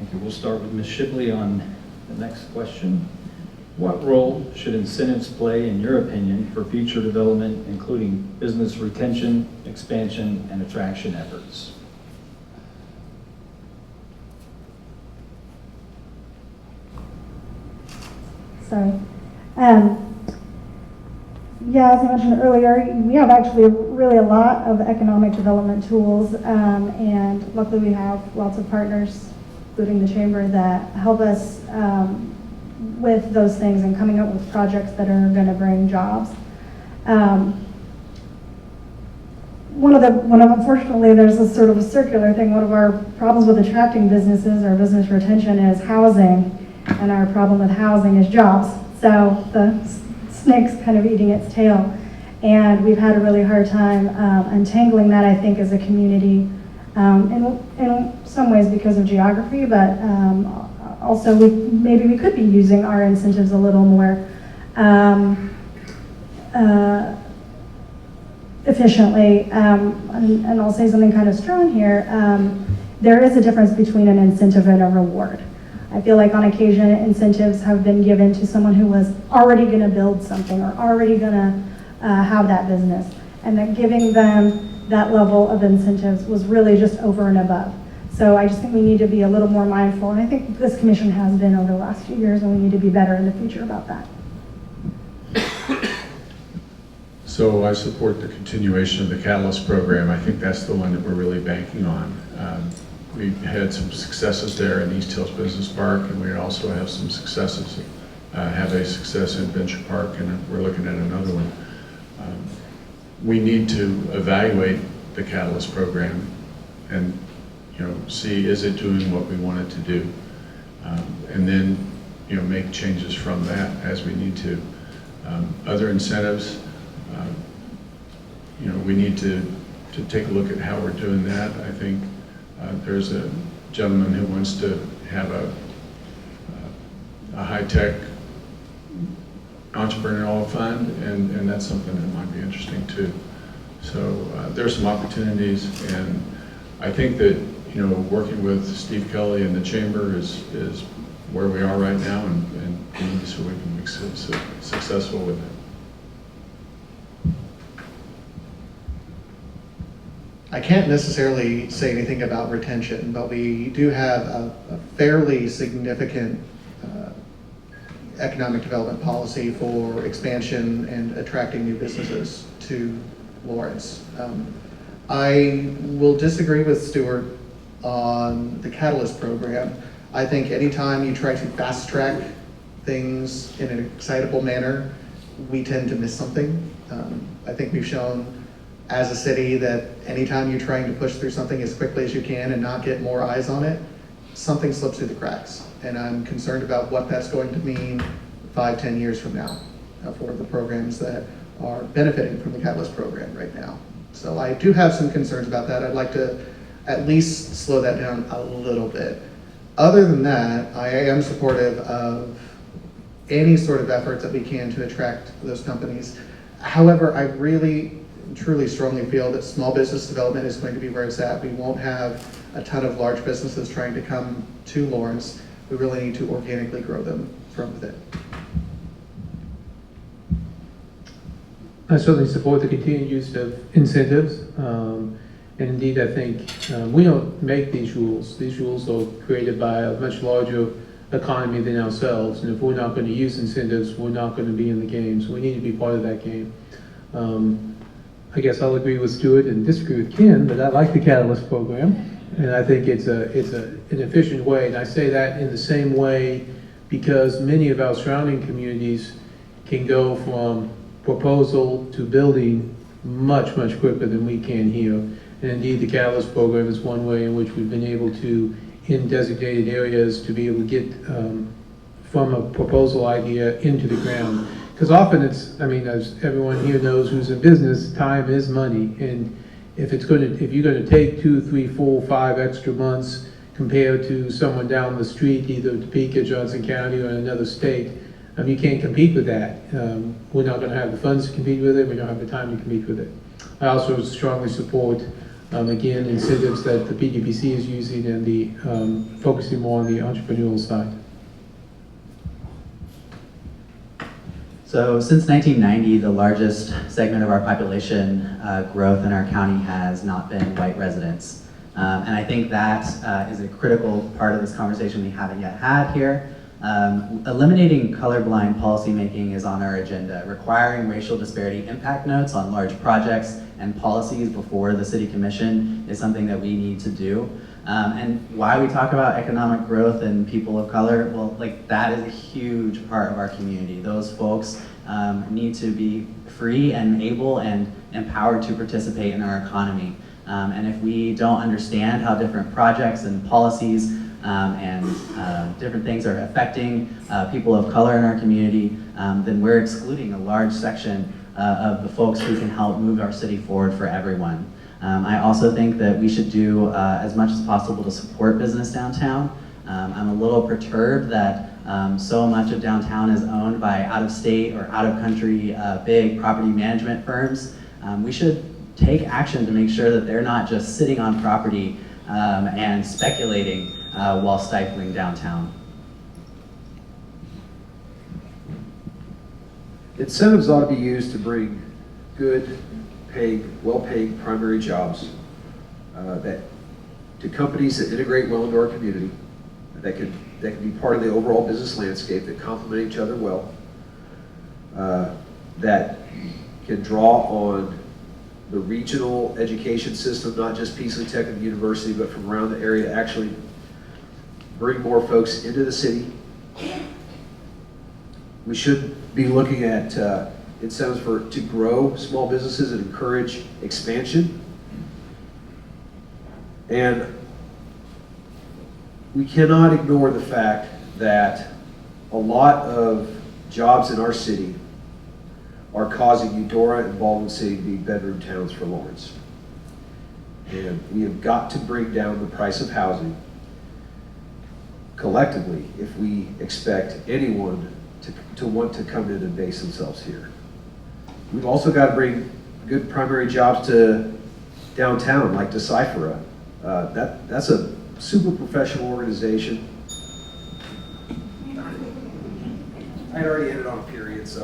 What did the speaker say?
Thank you. We'll start with Ms. Shibley on the next question. What role should incentives play, in your opinion, for future development, including business retention, expansion, and attraction efforts? Sorry. Yeah, as I mentioned earlier, we have actually really a lot of economic development tools, and luckily we have lots of partners, including the Chamber, that help us with those things and coming up with projects that are going to bring jobs. Unfortunately, there's a sort of a circular thing. One of our problems with attracting businesses or business retention is housing, and our problem with housing is jobs. So the snake's kind of eating its tail, and we've had a really hard time untangling that, I think, as a community, in some ways because of geography, but also maybe we could be using our incentives a little more efficiently. And I'll say something kind of strong here. There is a difference between an incentive and a reward. I feel like on occasion incentives have been given to someone who was already going to build something or already going to have that business, and that giving them that level of incentives was really just over and above. So I just think we need to be a little more mindful, and I think this commission has been over the last few years, and we need to be better in the future about that. So I support the continuation of the Catalyst program. I think that's the one that we're really banking on. We've had some successes there in East Hills Business Park, and we also have some successes, have a success in Venture Park, and we're looking at another one. We need to evaluate the Catalyst program and see, is it doing what we want it to do? And then make changes from that as we need to. Other incentives, we need to take a look at how we're doing that. I think there's a gentleman who wants to have a high-tech entrepreneurial fund, and that's something that might be interesting too. So there's some opportunities, and I think that working with Steve Kelly and the Chamber is where we are right now, and so we can be successful with it. I can't necessarily say anything about retention, but we do have a fairly significant economic development policy for expansion and attracting new businesses to Lawrence. I will disagree with Stuart on the Catalyst program. I think anytime you try to fast track things in an excitable manner, we tend to miss something. I think we've shown as a city that anytime you're trying to push through something as quickly as you can and not get more eyes on it, something slips through the cracks. And I'm concerned about what that's going to mean 5-10 years from now for the programs that are benefiting from the Catalyst program right now. So I do have some concerns about that. I'd like to at least slow that down a little bit. Other than that, I am supportive of any sort of efforts that we can to attract those companies. However, I really truly strongly feel that small business development is going to be where it's at. We won't have a ton of large businesses trying to come to Lawrence. We really need to organically grow them from within. I certainly support the continued use of incentives. And indeed, I think we don't make these rules. These rules are created by a much larger economy than ourselves. And if we're not going to use incentives, we're not going to be in the game. So we need to be part of that game. I guess I'll agree with Stuart and disagree with Ken, but I like the Catalyst program, and I think it's an efficient way. And I say that in the same way because many of our surrounding communities can go from proposal to building much, much quicker than we can here. And indeed, the Catalyst program is one way in which we've been able to, in designated areas, to be able to get from a proposal idea into the ground. Because often it's, as everyone here knows who's in business, time is money. And if you're going to take 2, 3, 4, 5 extra months compared to someone down the street, either Topeka, Johnson County, or in another state, you can't compete with that. We're not going to have the funds to compete with it. We don't have the time to compete with it. I also strongly support again, incentives that the PDPC is using and the focusing more on the entrepreneurial side. So since 1990, the largest segment of our population growth in our county has not been white residents. And I think that is a critical part of this conversation we haven't yet had here. Eliminating colorblind policymaking is on our agenda. Requiring racial disparity impact notes on large projects and policies before the City Commission is something that we need to do. And why we talk about economic growth and people of color, well, like that is a huge part of our community. Those folks need to be free and able and empowered to participate in our economy. And if we don't understand how different projects and policies and different things are affecting people of color in our community, then we're excluding a large section of the folks who can help move our city forward for everyone. I also think that we should do as much as possible to support business downtown. I'm a little perturbed that so much of downtown is owned by out-of-state or out-of-country big property management firms. We should take action to make sure that they're not just sitting on property and speculating while stifling downtown. Incentives ought to be used to bring good, well-paid primary jobs to companies that integrate well into our community, that can be part of the overall business landscape, that complement each other well, that can draw on the regional education system, not just Peasley Tech and the university, but from around the area, actually bring more folks into the city. We should be looking at incentives to grow small businesses and encourage expansion. And we cannot ignore the fact that a lot of jobs in our city are causing Eudora and Baldwin City to be bedroom towns for Lawrence. And we have got to bring down the price of housing collectively if we expect anyone to want to come in and base themselves here. We've also got to bring good primary jobs to downtown, like Decipher. That's a super professional organization. I had already ended on a period, so.